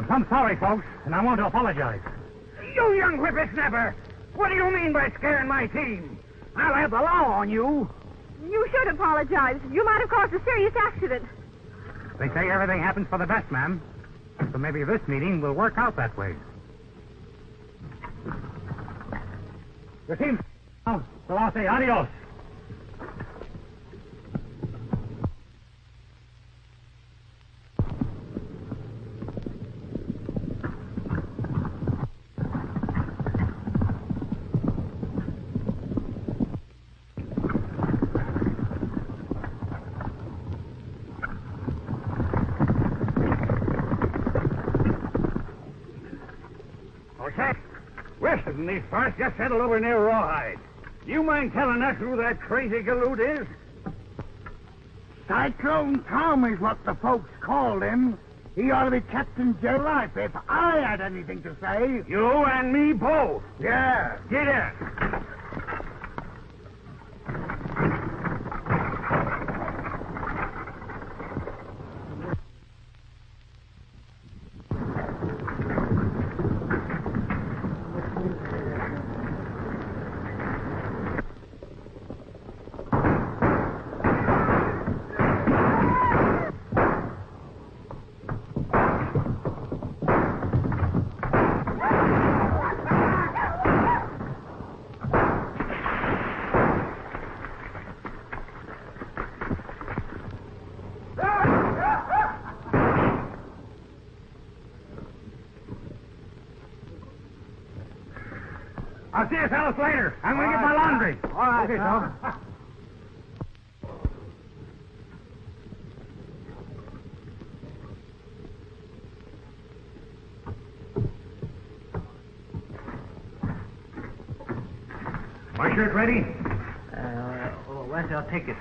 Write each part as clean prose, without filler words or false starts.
I'm sorry, folks, and I want to apologize. You young whippersnapper! What do you mean by scaring my team? I'll have the law on you. You should apologize. You might have caused a serious accident. They say everything happens for the best, ma'am. So maybe this meeting will work out that way. Your team's now, so I'll say adios. And these parts just settled over near Rawhide. You mind telling us who that crazy galoot is? Cyclone Tom is what the folks called him. He ought to be kept in jail life if I had anything to say. You and me both. Yeah. Get in. I'll see you fellas later. I'm going to get my laundry. All right, okay, Tom. My shirt ready? Where's your ticket?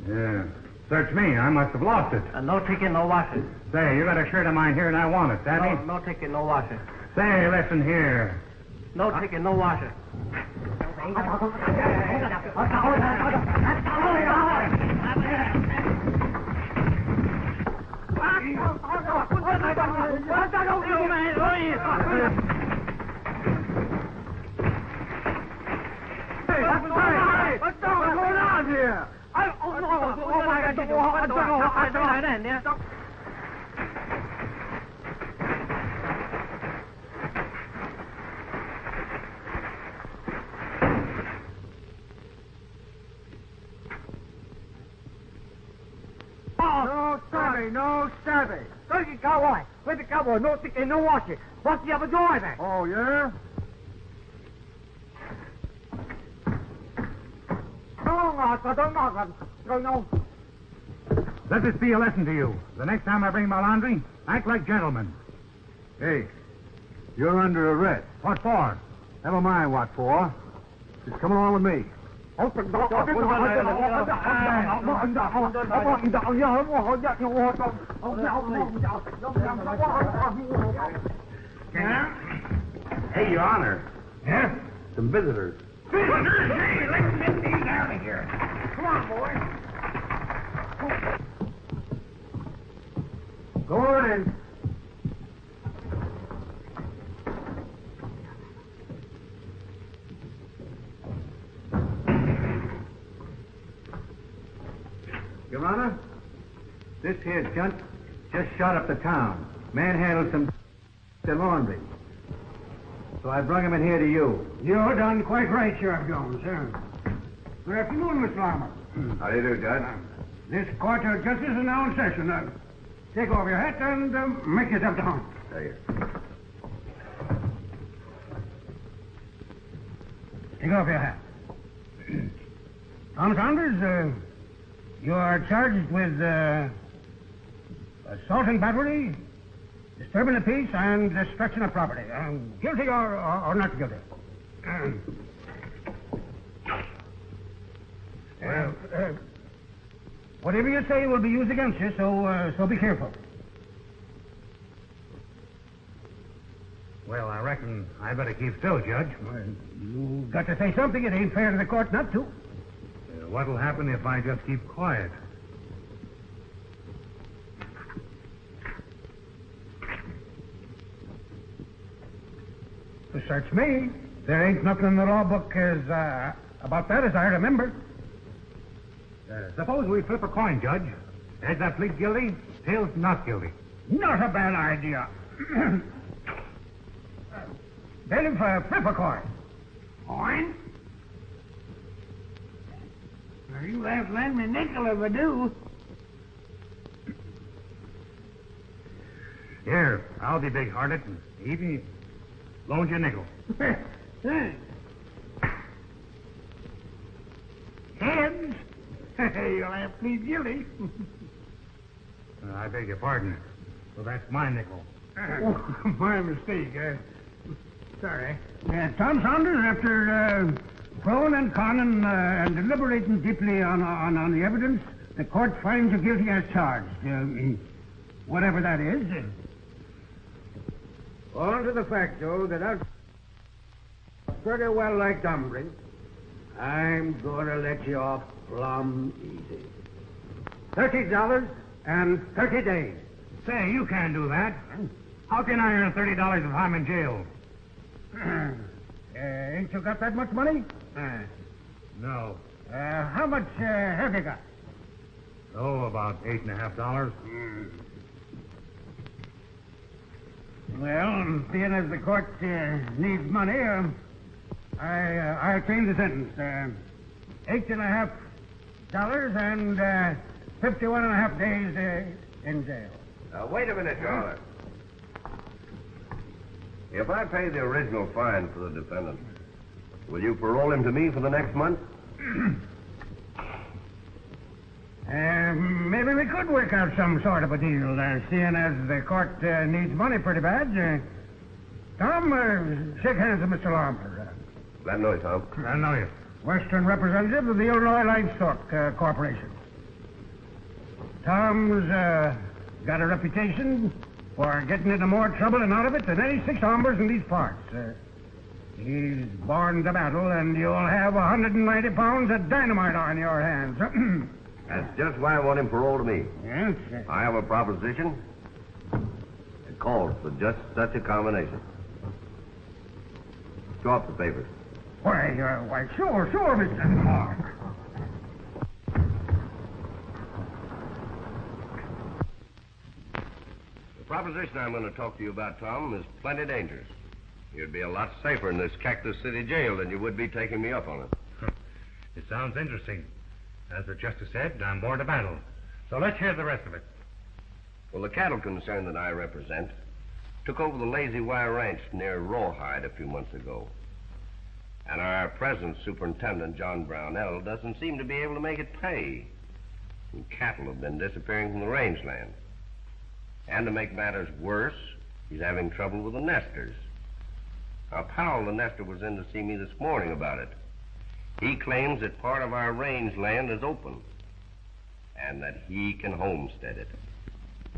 Yeah. Search me. I must have lost it. No ticket, no washing. Say, you got a shirt of mine here and I want it, Daddy? No ticket, no washing. Say, listen here. No ticket, no washing. What's going on here? Barney, no savvy. Don't you cowboy. With the cowboy, no ticket, no washing. What's the other door there? Oh, yeah? No. Let this be a lesson to you. The next time I bring my laundry, act like gentlemen. Hey, you're under arrest. What for? Never mind what for. Just come along with me. Hey, Your Honor. Yeah? Some visitors. Hey, let's get these out of here. Come on, boys. Go on in. Your Honor, this here junt just shot up the town. Manhandled some laundry. So I brought him in here to you. You're done quite right, Sheriff Jones, sir. Good afternoon, Mr. Larmer. How do you do, Judge? This court of justice is now in session. Take off your hat and make yourself to home. There you Take off your hat. Tom Saunders, you are charged with assault and battery, disturbing the peace, and destruction of property. Guilty or not guilty? Whatever you say will be used against you, so be careful. Well, I reckon I better keep still, Judge. You got to say something. It ain't fair to the court not to. What'll happen if I just keep quiet? To search me. There ain't nothing in the law book about that as I remember. Suppose we flip a coin, Judge. Heads I plead guilty, tails not guilty. Not a bad idea. Bailiff, flip a coin. Coin? You have to lend me a nickel if I do. Here, I'll be big-hearted and even loan you a nickel. Heads? You'll have to plead guilty. I beg your pardon. So that's my nickel. My mistake. Sorry. Tom Saunders, after prone and conning and deliberating deeply on the evidence, the court finds you guilty as charged. Whatever that is. On to the fact, though, that I'm pretty well like Aubrey. I'm going to let you off plumb easy. $30 and 30 days. Say, you can't do that. How can I earn $30 if I'm in jail? Ain't you got that much money? No. How much have you got? Oh, about $8.50. Well, seeing as the court needs money, I change the sentence. $8.50 and 51.5 days in jail. Now, wait a minute, Your Honor. If I pay the original fine for the defendant, will you parole him to me for the next month? Maybe we could work out some sort of a deal, seeing as the court needs money pretty bad. Tom, shake hands with Mr. Larmer. Glad to know you, Tom. I know you. Western representative of the Illinois Livestock Corporation. Tom's got a reputation for getting into more trouble and out of it than any 6 hombres in these parts. He's born to battle, and you'll have 190 pounds of dynamite on your hands. That's just why I want him paroled to me. Yes? I have a proposition. It calls for just such a combination. Show up the papers. Why, sure, Mr. Clark. The proposition I'm going to talk to you about, Tom, is plenty dangerous. You'd be a lot safer in this Cactus City jail than you would be taking me up on it. It sounds interesting. As the justice said, I'm born to battle. So let's hear the rest of it. Well, the cattle concern that I represent took over the Lazy Wire Ranch near Rawhide a few months ago. And our present superintendent, John Brownell, doesn't seem to be able to make it pay. And cattle have been disappearing from the rangeland. And to make matters worse, he's having trouble with the nesters. Now, Powell, the nester, was in to see me this morning about it. He claims that part of our rangeland is open and that he can homestead it.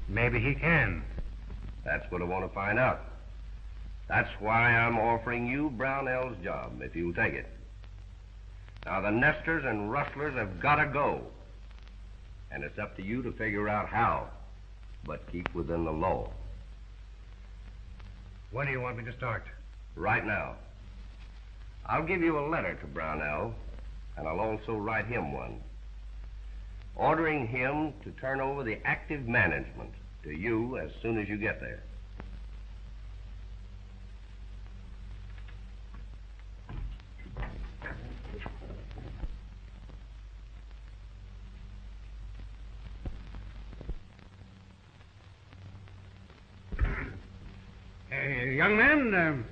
Maybe he can. That's what I want to find out. That's why I'm offering you Brownell's job, if you'll take it. Now, the nesters and rustlers have got to go. And it's up to you to figure out how, but keep within the law. When do you want me to start? Right now. I'll give you a letter to Brownell, and I'll also write him one, ordering him to turn over the active management to you as soon as you get there. Young man,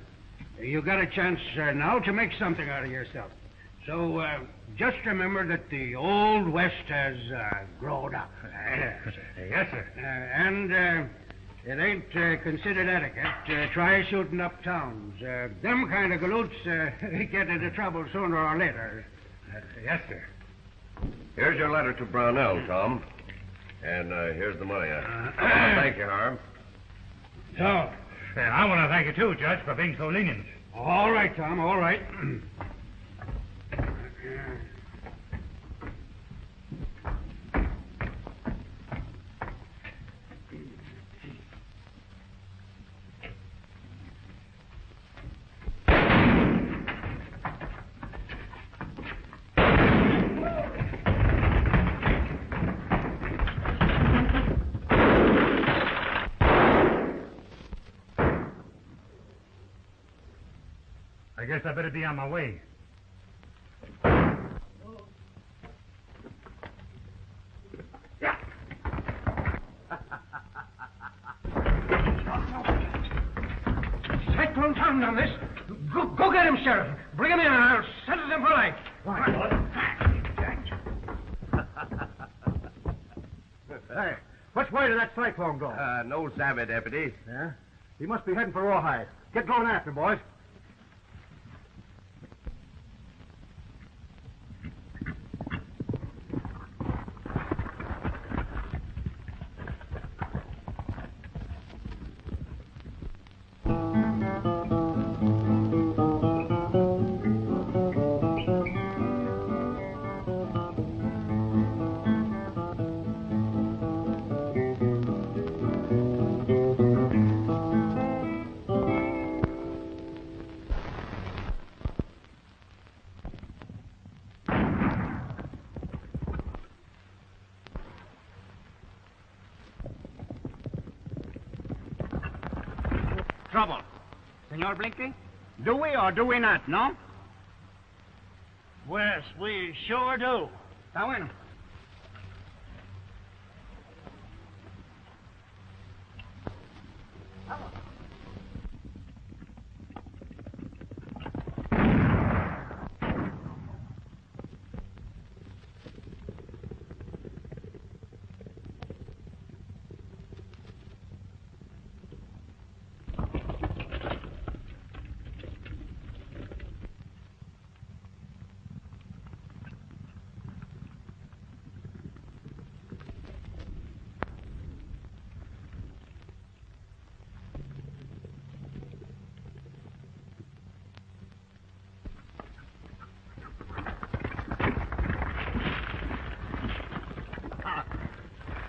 you got a chance now to make something out of yourself. So just remember that the Old West has grown up. Yes, sir. And it ain't considered etiquette. Try shooting up towns. Them kind of galoots get into trouble sooner or later. Yes, sir. Here's your letter to Brownell, Tom. And here's the money. Thank you, Harm. So, I want to thank you, too, Judge, for being so lenient. all right, Tom, all right. I guess I better be on my way. Cyclone found on this. Go get him, Sheriff. Bring him in and I'll sentence him for life. Hey, which way did that cyclone go? No savvy, Deputy. Yeah? He must be heading for Rawhide. Get going after him, boys. Trouble. Senor Blackie? Do we or do we not, no? Yes, we sure do. Now in.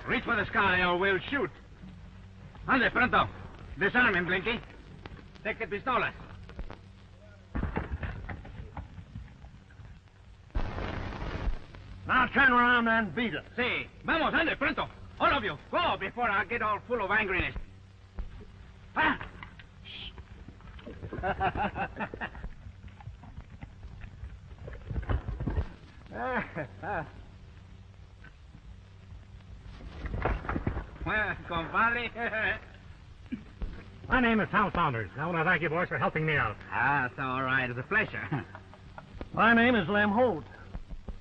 Reach for the sky or we'll shoot. Ande, pronto. Disarm him, Blinky. Take the pistolas. Now turn around and beat it. Si. Vamos, ande, pronto. All of you, go before I get all full of angriness. Ah! Well, compadre. My name is Tom Saunders. I want to thank you, boys, for helping me out. It's all right. It's a pleasure. My name is Lem Holt.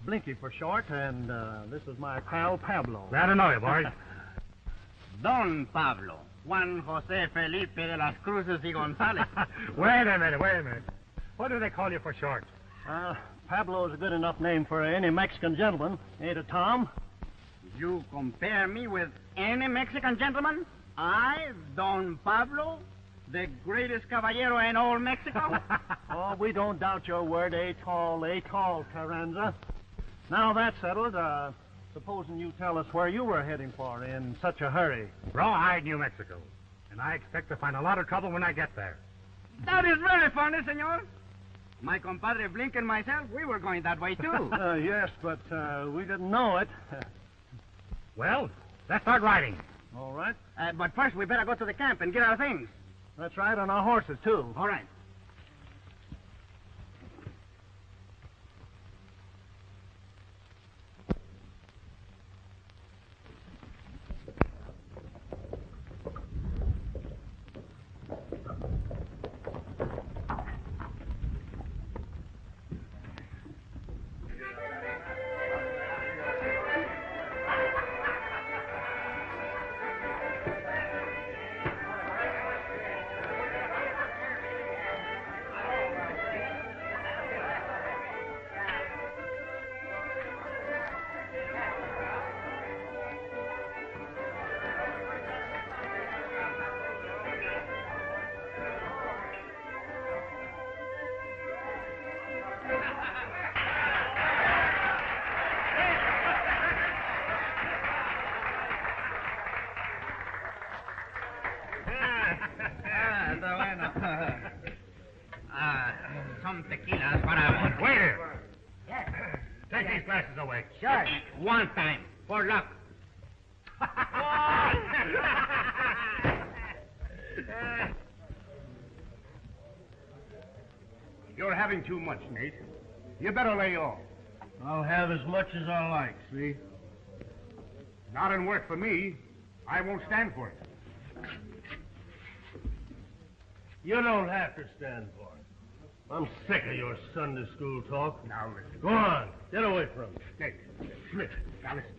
Blinky for short, and this is my pal Pablo. Glad to know you, boys. Don Pablo. Juan Jose Felipe de las Cruces y González. Wait a minute. What do they call you for short? Pablo is a good enough name for any Mexican gentleman, ain't it, Tom? You compare me with any Mexican gentleman? I, Don Pablo, the greatest caballero in all Mexico? Oh, we don't doubt your word, a tall, Carranza. Now that's settled, supposing you tell us where you were heading for in such a hurry. Rawhide, New Mexico. And I expect to find a lot of trouble when I get there. That is very funny, senor. My compadre Blink and myself, we were going that way, too. Yes, but we didn't know it. Well, let's start riding. All right. But first, we better go to the camp and get our things. That's right, on our horses, too. All right. Some tequilas para... Waiter! Take these glasses away. Sure. One time, for luck. You're having too much, Nate. You better lay off. I'll have as much as I like, see? Not in work for me. I won't stand for it. You don't have to stand for it. I'm sick of your Sunday school talk. Now listen. Go on. Get away from me. Nate. Smith. Now listen.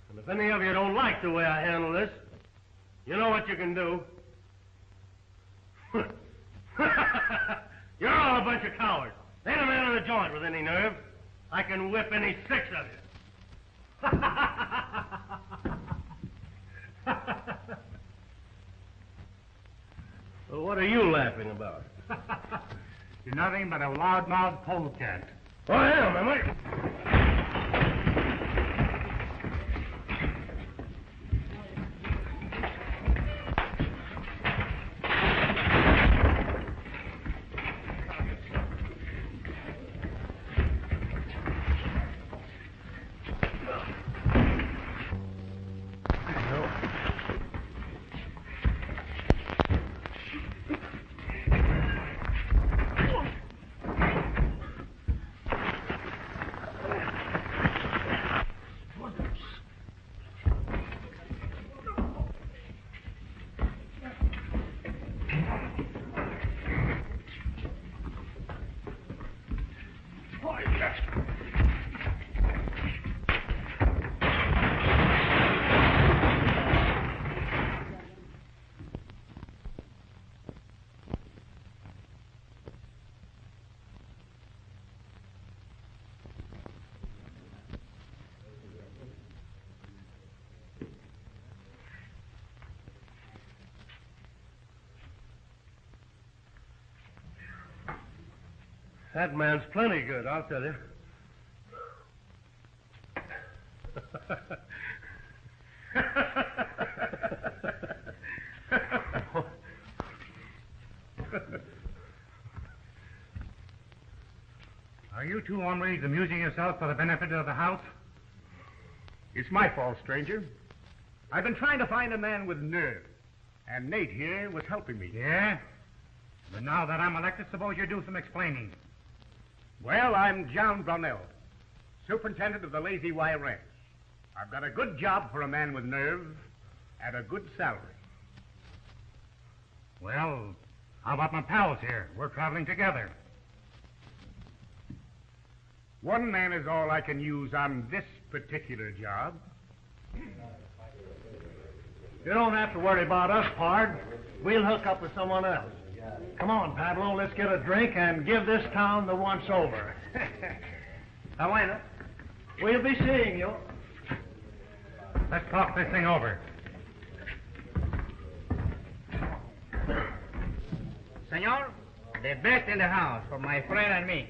And if any of you don't like the way I handle this, you know what you can do. You're all a bunch of cowards. Ain't a man in the joint with any nerve. I can whip any six of you. Well, what are you laughing about? You're nothing but a loudmouth polecat. Oh, I am I? That man's plenty good, I'll tell you. Are you two hombres amusing yourself for the benefit of the house? It's my fault, stranger. I've been trying to find a man with nerve, and Nate here was helping me. Yeah? But now that I'm elected, suppose you do some explaining. Well, I'm John Brownell, superintendent of the Lazy Y Ranch. I've got a good job for a man with nerve and a good salary. Well, how about my pals here? We're traveling together. One man is all I can use on this particular job. You don't have to worry about us, Pard. We'll hook up with someone else. Come on, Pablo, let's get a drink and give this town the once-over. Bueno. We'll be seeing you. Let's talk this thing over. Senor, the best in the house for my friend and me.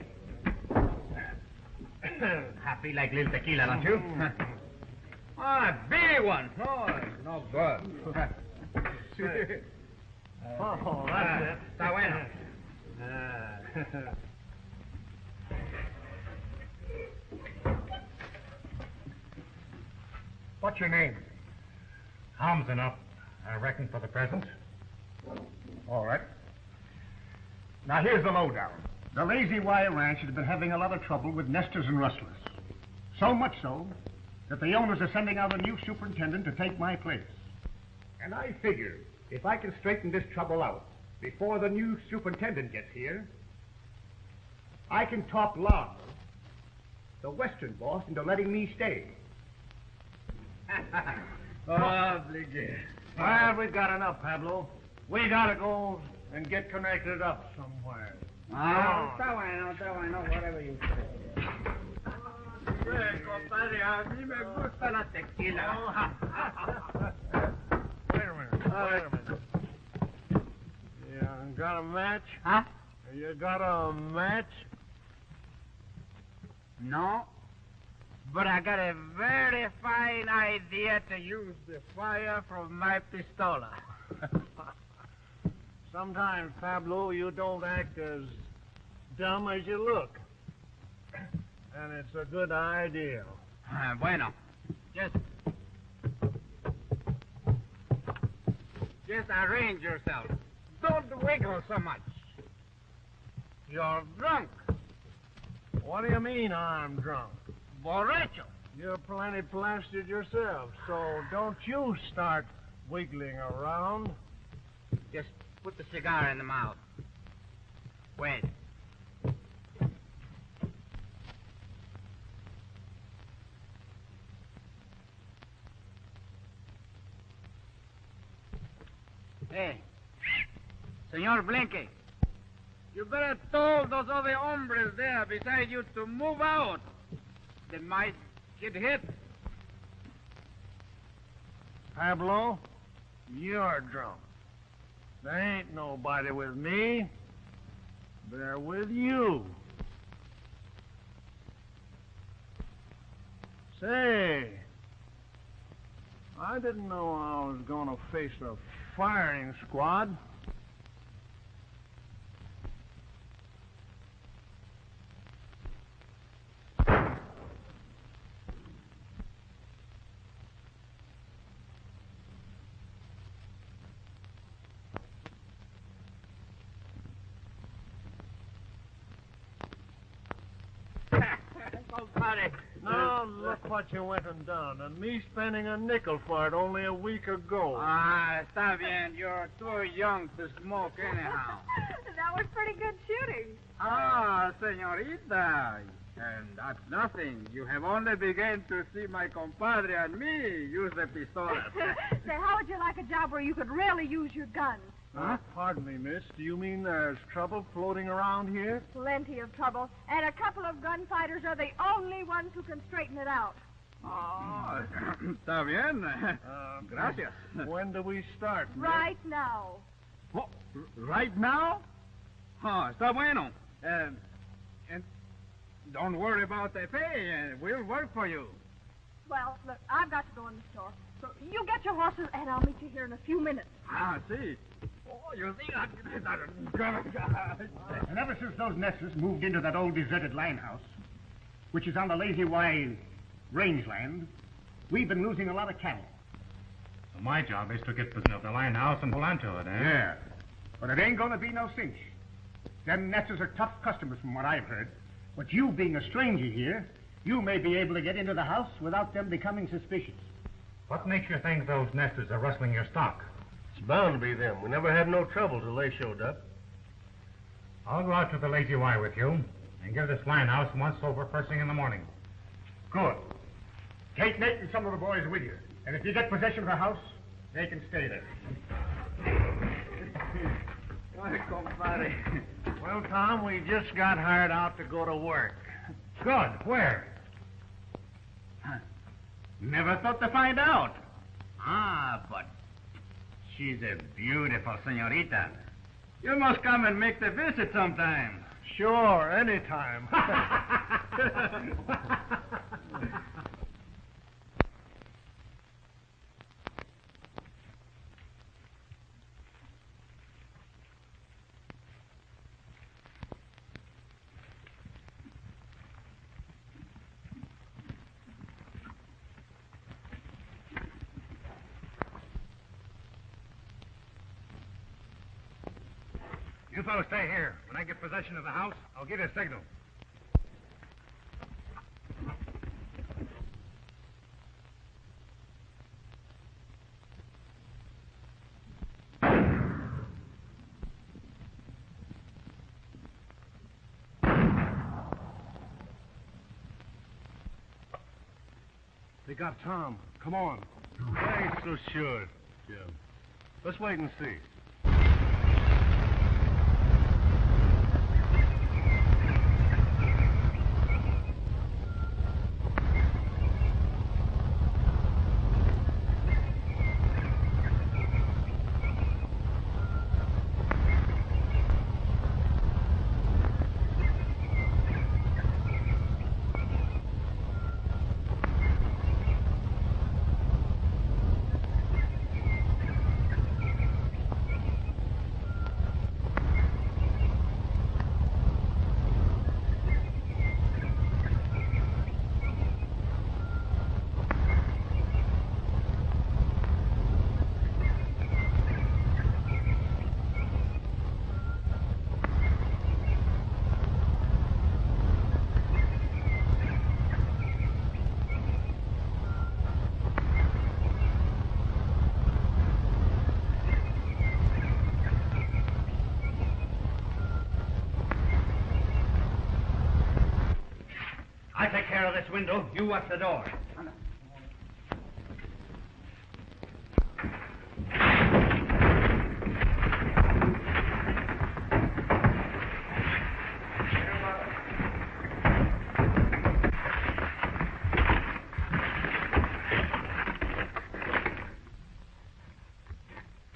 Happy like little tequila, don't you? Big one. Oh, it's no good. Oh, that's it. Está bueno. What's your name? Tom's enough, I reckon, for the present. All right. Now, here's the lowdown. The Lazy Y Ranch has been having a lot of trouble with nesters and rustlers. So much so that the owners are sending out a new superintendent to take my place. And I figure if I can straighten this trouble out before the new superintendent gets here, I can talk Lars, the western boss, into letting me stay. Obligate. Well, we've got enough, Pablo. We gotta go and get connected up somewhere. Está bueno, whatever you say. Compadre, a mí me gusta la tequila. Wait a minute. You got a match? Huh? You got a match? No. But I got a very fine idea to use the fire from my pistola. Sometimes, Pablo, you don't act as dumb as you look. And it's a good idea. Bueno. Just arrange yourself. Don't wiggle so much. You're drunk. What do you mean I'm drunk? Borracho. You're plenty plastered yourself, so don't you start wiggling around. Just put the cigar in the mouth. Wait. Hey, Senor Blinky, you better tell those other hombres there beside you to move out. They might get hit. Pablo, you're drunk. There ain't nobody with me. They're with you. Say, I didn't know I was gonna face a firing squad. Now look what you went and done, and me spending a nickel for it only a week ago. Está bien. You're too young to smoke anyhow. That was pretty good shooting. Señorita. And that's nothing. You have only begun to see my compadre and me use the pistola. Say, how would you like a job where you could really use your gun? Huh? Pardon me, miss. Do you mean there's trouble floating around here? Plenty of trouble. And a couple of gunfighters are the only ones who can straighten it out. Está bien. Gracias. When do we start, miss? Right now. Oh, right now? Está bueno. And don't worry about the pay. We'll work for you. Well, look, I've got to go in the store. So you get your horses, and I'll meet you here in a few minutes. See. Oh, you see? And ever since those nesters moved into that old deserted line house, which is on the Lazy Y rangeland, we've been losing a lot of cattle. So my job is to get the line house and hold on to it, eh? Yeah. But it ain't going to be no cinch. Them nesters are tough customers from what I've heard. But you being a stranger here, you may be able to get into the house without them becoming suspicious. What makes you think those nesters are rustling your stock? It's bound to be them. We never had no trouble till they showed up. I'll go out to the Lazy Y with you and give this line house once over first thing in the morning. Good. Take Nate and some of the boys with you. And if you get possession of the house, they can stay there. Compadre. Well, Tom, we just got hired out to go to work. Good. Where? Never thought to find out. But she's a beautiful senorita. You must come and make the visit sometime. Sure, anytime. You fellows stay here. When I get possession of the house, I'll give you a signal. They got Tom. Come on. I ain't so sure, Jim. Let's wait and see. Take care of this window. You watch the door.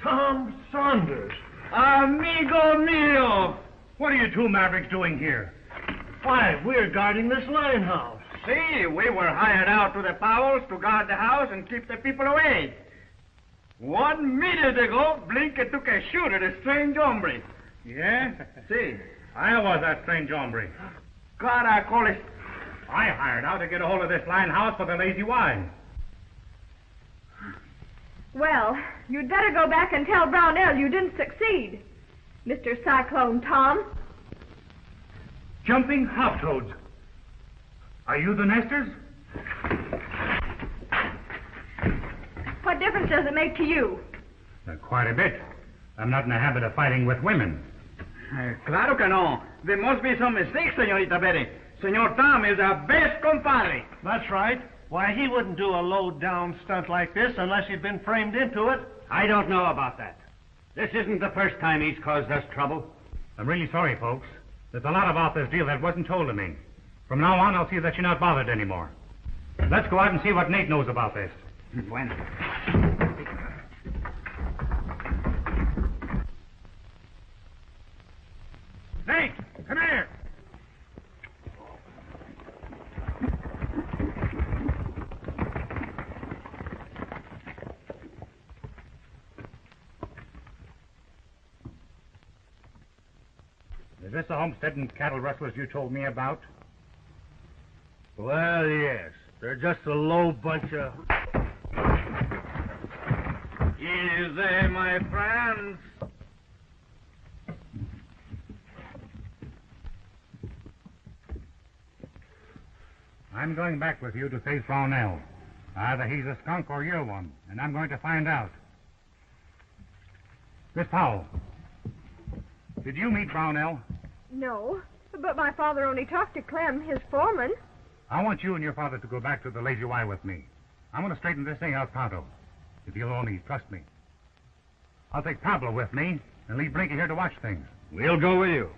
Tom Saunders. Amigo mio! What are you two mavericks doing here? Why, we're guarding this line house. See, we were hired out to the Powells to guard the house and keep the people away. 1 minute ago, Blinker took a shoot at a strange hombre. Yeah? See? I was that strange hombre. God, I call it. I hired out to get a hold of this line house for the Lazy Y. Well, you'd better go back and tell Brownell you didn't succeed, Mr. Cyclone Tom. Jumping hop-toads. Are you the nesters? What difference does it make to you? Quite a bit. I'm not in the habit of fighting with women. Claro que no. There must be some mistake, señorita Betty. Señor Tom is our best compadre. That's right. Why, he wouldn't do a low-down stunt like this unless he'd been framed into it. I don't know about that. This isn't the first time he's caused us trouble. I'm really sorry, folks. There's a lot about this deal that wasn't told to me. From now on, I'll see that you're not bothered anymore. Let's go out and see what Nate knows about this. Bueno. Nate, come here. Is this the homestead and cattle rustlers you told me about? Well, yes. They're just a low bunch of... Easy, my friends. I'm going back with you to face Brownell. Either he's a skunk or you're one, and I'm going to find out. Miss Powell, did you meet Brownell? No, but my father only talked to Clem, his foreman. I want you and your father to go back to the Lazy Y with me. I'm going to straighten this thing out pronto, if you'll only trust me. I'll take Pablo with me and leave Blinky here to watch things. We'll go with you.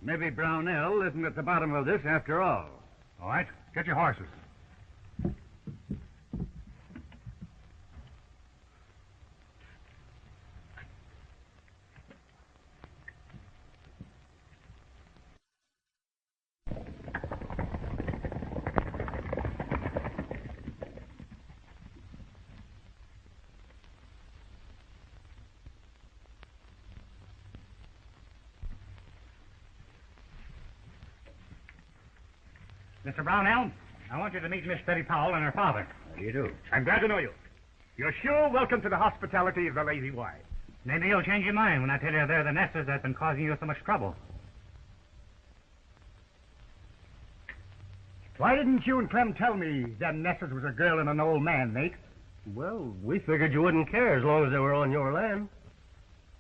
Maybe Brownell isn't at the bottom of this after all. All right, get your horses. Mr. Brownell, I want you to meet Miss Betty Powell and her father. How do you do? I'm glad to know you. You're sure welcome to the hospitality of the Lazy Y. Maybe you'll change your mind when I tell you they're the nesters that's been causing you so much trouble. Why didn't you and Clem tell me them nesters was a girl and an old man, Nate? Well, we figured you wouldn't care as long as they were on your land.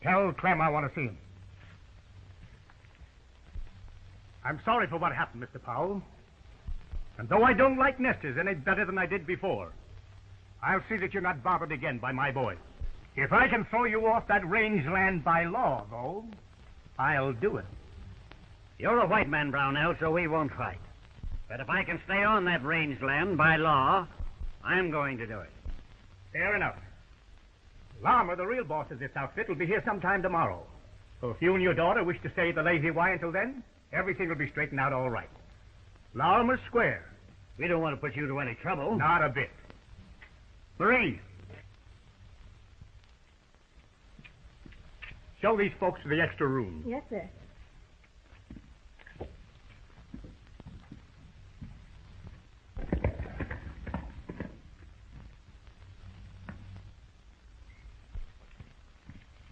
Tell Clem I want to see him. I'm sorry for what happened, Mr. Powell. And though I don't like nesters any better than I did before, I'll see that you're not bothered again by my boys. If I can throw you off that range land by law, though, I'll do it. You're a white man, Brownell, so we won't fight. But if I can stay on that range land by law, I'm going to do it. Fair enough. Larmer, the real boss of this outfit, will be here sometime tomorrow. So if you and your daughter wish to stay at the Lazy Y until then, everything will be straightened out all right. Larmer's square. We don't want to put you to any trouble. Not a bit. Marie, show these folks to the extra room. Yes, sir.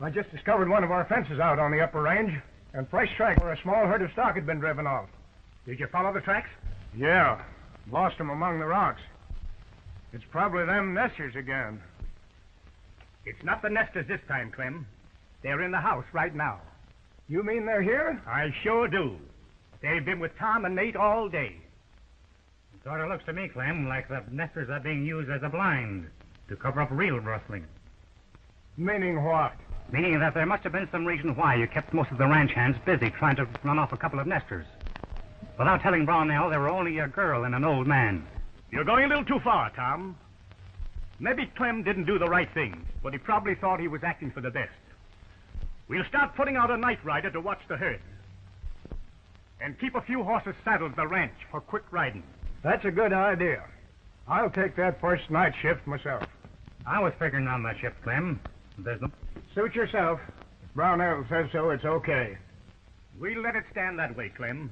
I just discovered one of our fences out on the upper range, and fresh track where a small herd of stock had been driven off. Did you follow the tracks? Yeah. Lost them among the rocks. It's probably them nesters again. It's not the nesters this time, Clem. They're in the house right now. You mean they're here? I sure do. They've been with Tom and Nate all day. It sort of looks to me, Clem, like the nesters are being used as a blind to cover up real rustling. Meaning what? Meaning that there must have been some reason why you kept most of the ranch hands busy trying to run off a couple of nesters. Without telling Brownell they were only a girl and an old man. You're going a little too far, Tom. Maybe Clem didn't do the right thing, but he probably thought he was acting for the best. We'll start putting out a night rider to watch the herd. And keep a few horses saddled at the ranch for quick riding. That's a good idea. I'll take that first night shift myself. I was figuring on that shift, Clem. There's no... Suit yourself. Brownell says so, it's okay. We'll let it stand that way, Clem.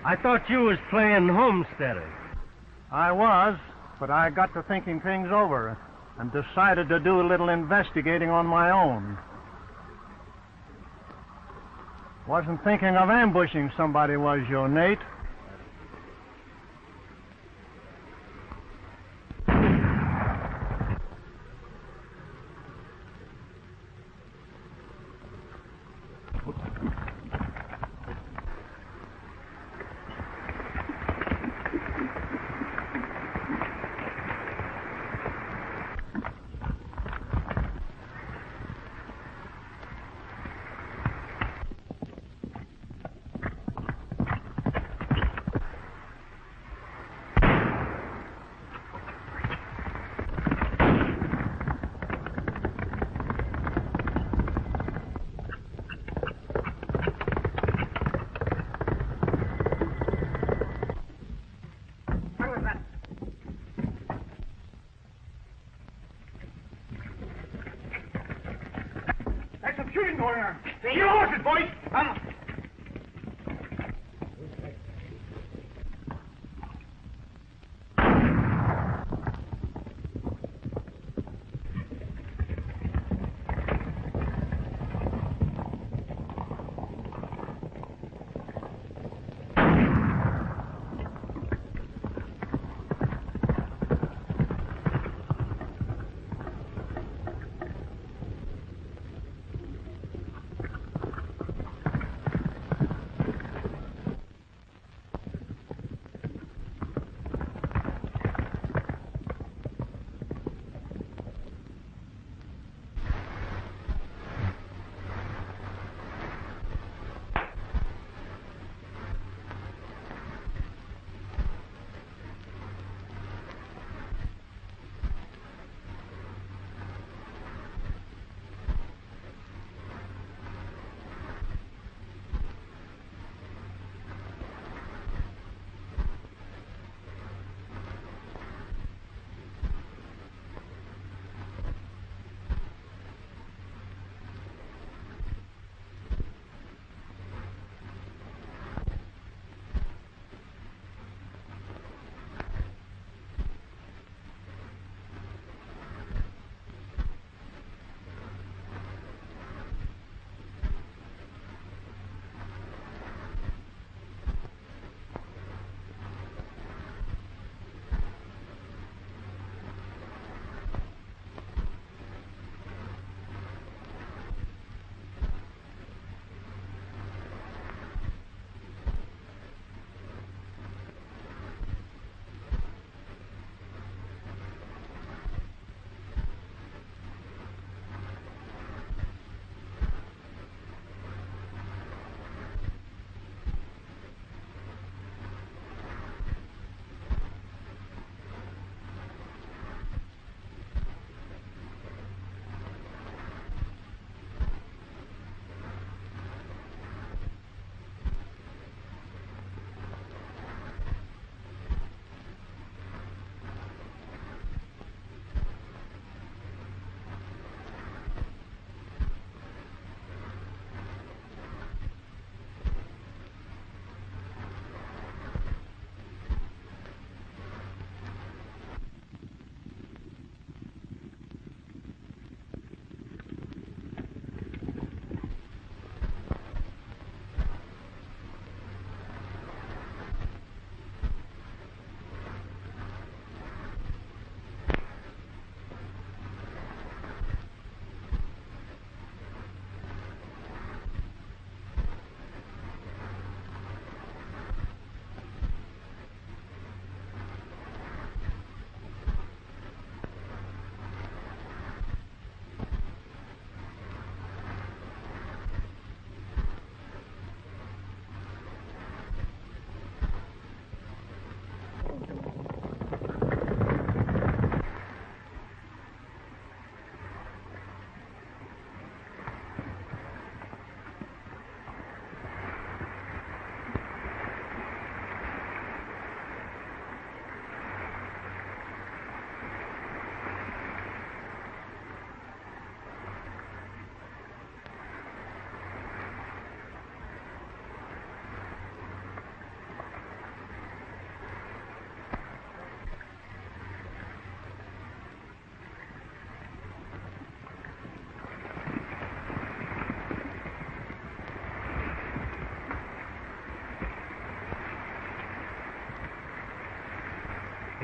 I thought you was playing homesteader. I was, but I got to thinking things over and decided to do a little investigating on my own. Wasn't thinking of ambushing somebody, was you, Nate? Your horses, boys! Come.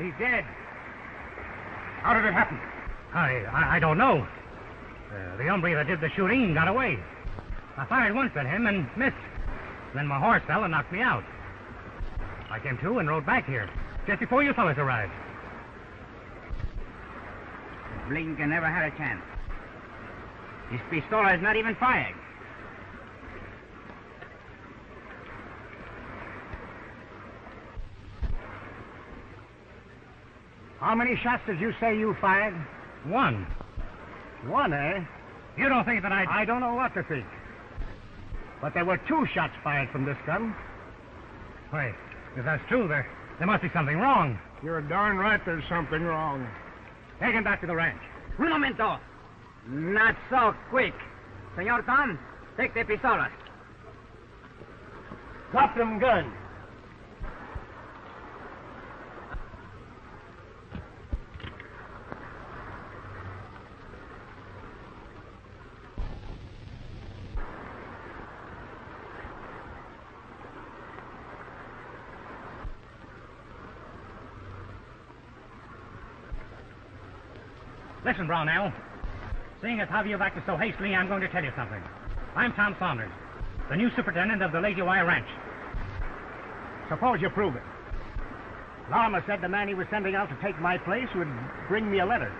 He's dead. How did it happen? I don't know. The hombre that did the shooting got away. I fired once at him and missed. Then my horse fell and knocked me out. I came to and rode back here, just before you fellas arrived. Blinker never had a chance. His pistola is not even fired. How many shots did you say you fired? One. One, eh? You don't think that I don't know what to think. But there were 2 shots fired from this gun. Wait, if that's true, there must be something wrong. You're darn right there's something wrong. Take him back to the ranch. Un momento. Not so quick. Senor Tom, take the pistolas. Drop them guns. Listen, Brownell. Seeing as how you've acted so hastily, I'm going to tell you something. I'm Tom Saunders, the new superintendent of the Lazy Wire Ranch. Suppose you prove it. Lama said the man he was sending out to take my place would bring me a letter.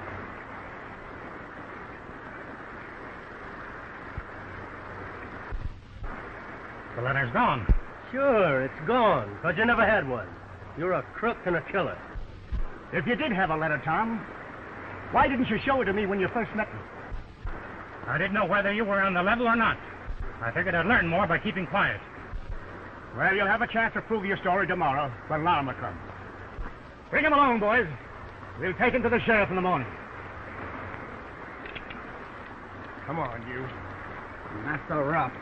The letter's gone. Sure, it's gone, because you never had one. You're a crook and a killer. If you did have a letter, Tom, why didn't you show it to me when you first met me? I didn't know whether you were on the level or not. I figured I'd learn more by keeping quiet. Well, you'll have a chance to prove your story tomorrow when Lama comes. Bring him along, boys. We'll take him to the sheriff in the morning. Come on, you. Not so rough.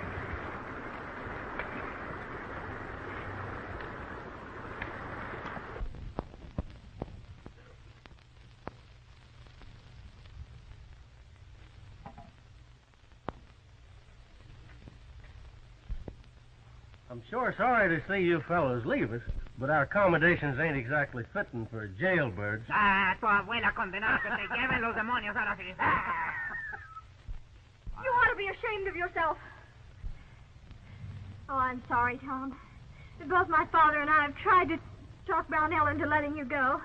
I'm sure sorry to see you fellows leave us, but our accommodations ain't exactly fitting for jailbirds. Tu abuela condenada que te lleven los demonios ahora sí. You ought to be ashamed of yourself. Oh, I'm sorry, Tom. Both my father and I have tried to talk Brownell into letting you go.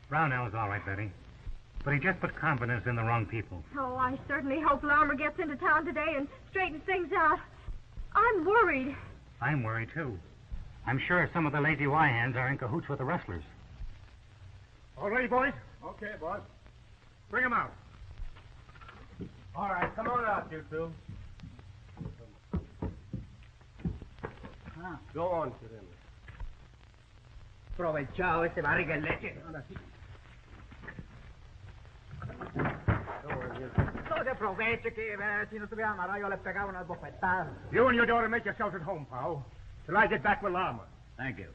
Brownell's all right, Betty. But he just put confidence in the wrong people. Oh, I certainly hope Larmer gets into town today and straightens things out. I'm worried. I'm worried, too. I'm sure some of the Lazy Y hands are in cahoots with the rustlers. All ready, boys? Okay, boss. Bring him out. All right, come on out, you two. Go on, sit in. Provechado ese barriga de leche. No se aproveche que si no estuviera amarrado yo le pegaba unas bofetadas. You and your daughter make yourselves at home, Powell, till I get back with Lama. Thank you.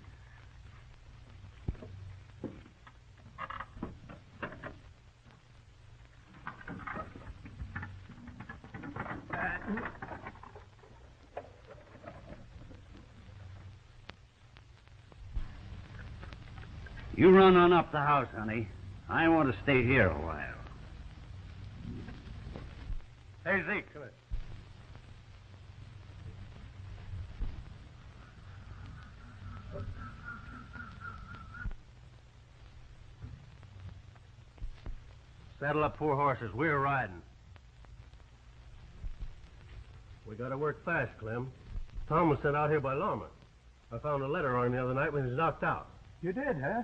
You run on up the house, honey. I want to stay here a while. Hey, Zeke, come here. Saddle up 4 horses. We're riding. We gotta work fast, Clem. Tom was sent out here by Lama. I found a letter on him the other night when he was knocked out. You did, huh?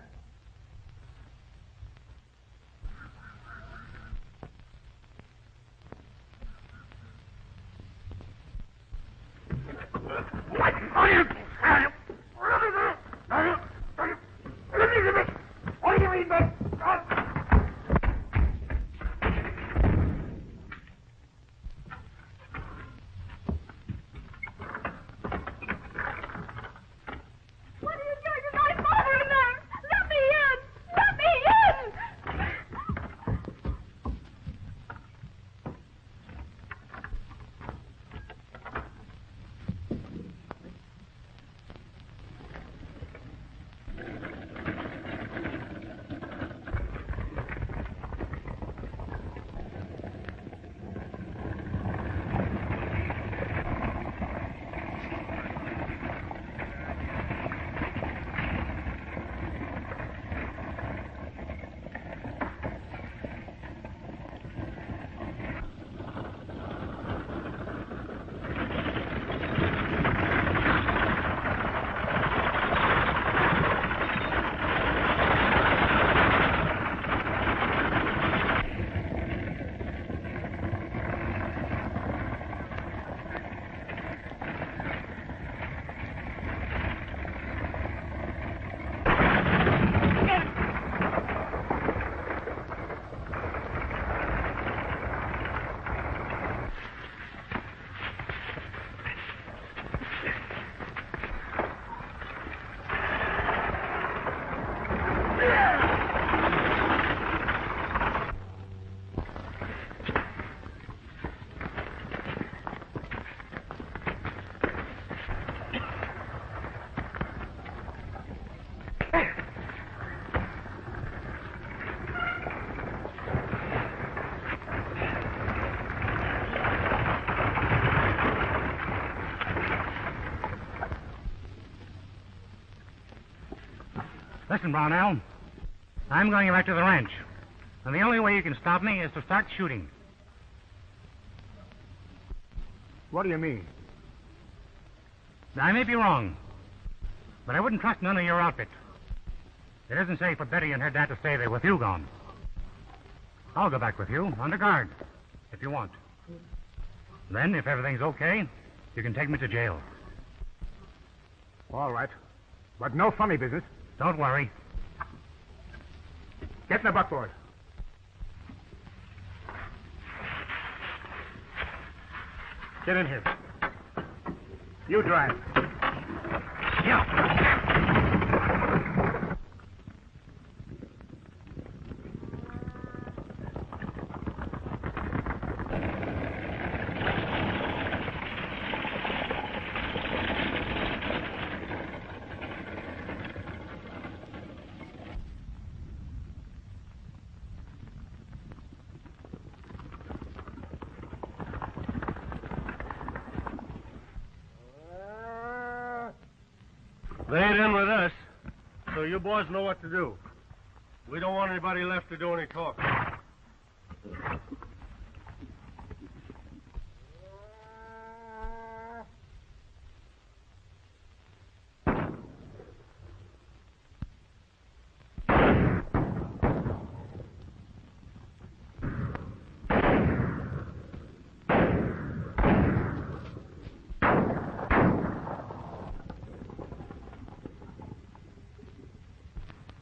Listen, Brownell. I'm going back to the ranch. And the only way you can stop me is to start shooting. What do you mean? I may be wrong, but I wouldn't trust none of your outfit. It isn't safe for Betty and her dad to stay there with you gone. I'll go back with you, under guard, if you want. Then, if everything's okay, you can take me to jail. All right. But no funny business. Don't worry. Get in the buckboard. Get in here. You drive. Yeah. They ain't in with us, so you boys know what to do. We don't want anybody left to do any talking.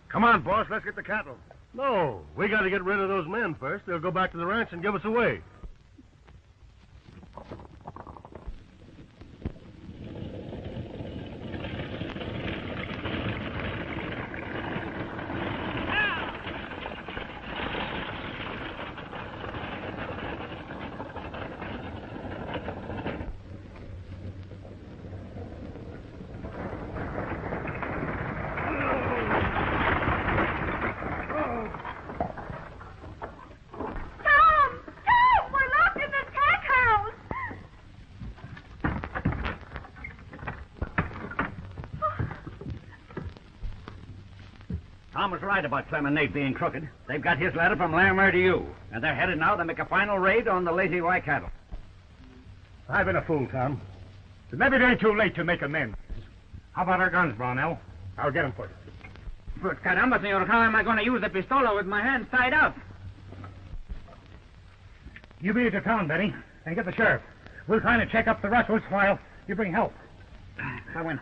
Come on, boss, let's get the cattle. No, we got to get rid of those men first. They'll go back to the ranch and give us away. Tom was right about Clem and Nate being crooked. They've got his letter from Larimer to you, and they're headed now to make a final raid on the Lazy Y cattle. I've been a fool, Tom. But maybe it ain't too late to make amends. How about our guns, Brownell? I'll get them for you. But caramba, senor, how am I going to use the pistola with my hands tied up? You beat it to town, Betty, and get the sheriff. We'll try to check up the Russells while you bring help. I win.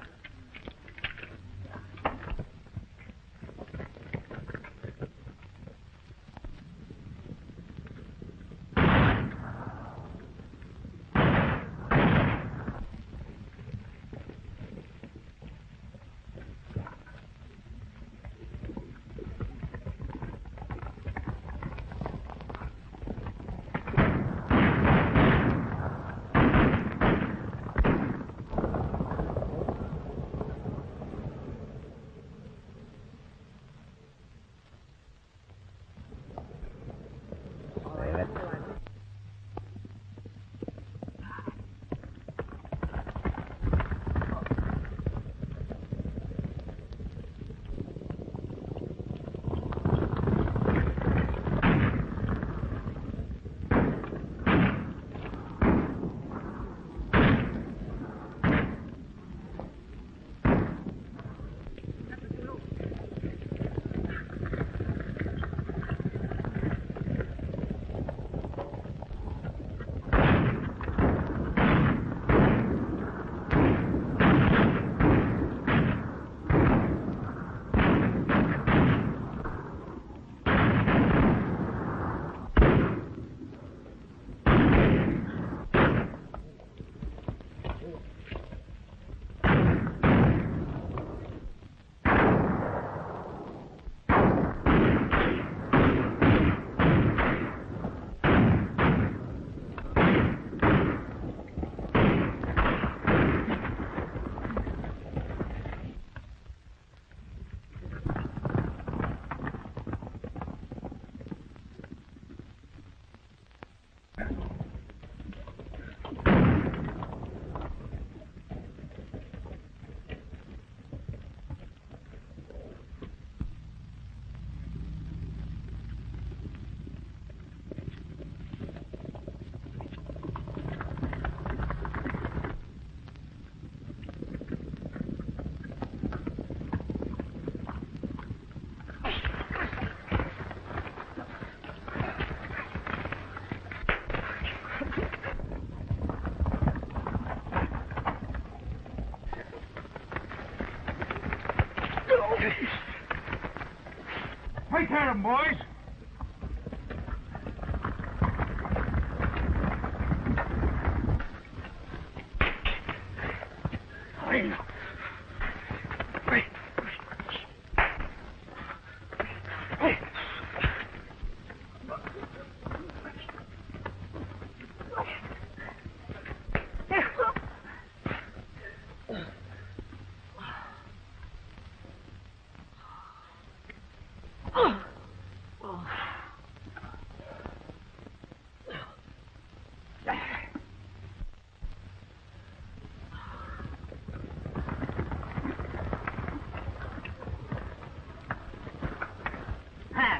Right at 'em, boys.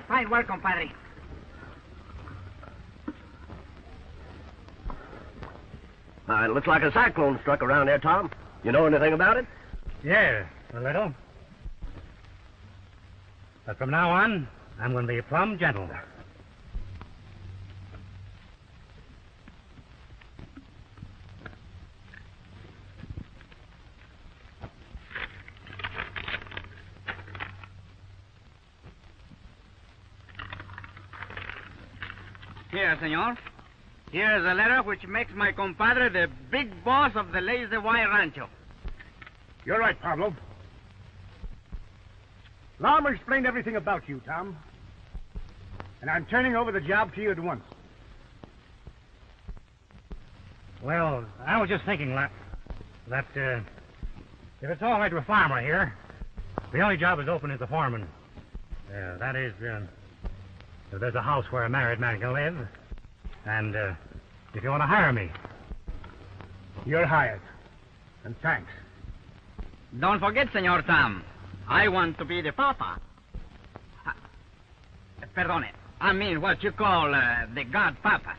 Fine work, compadre. It looks like a cyclone struck around there, Tom. You know anything about it? Yeah, a little. But from now on, I'm going to be plumb gentle. Here, senor. Here is a letter which makes my compadre the big boss of the Lazy Y Rancho. You're right, Pablo. Lama explained everything about you, Tom. And I'm turning over the job to you at once. Well, I was just thinking that if it's all right to a farmer here, the only job is open is the foreman. That is, if there's a house where a married man can live, and if you want to hire me. You're hired. And thanks. Don't forget, Senor Tom, I want to be the papa. Perdone. I mean what you call the god papa.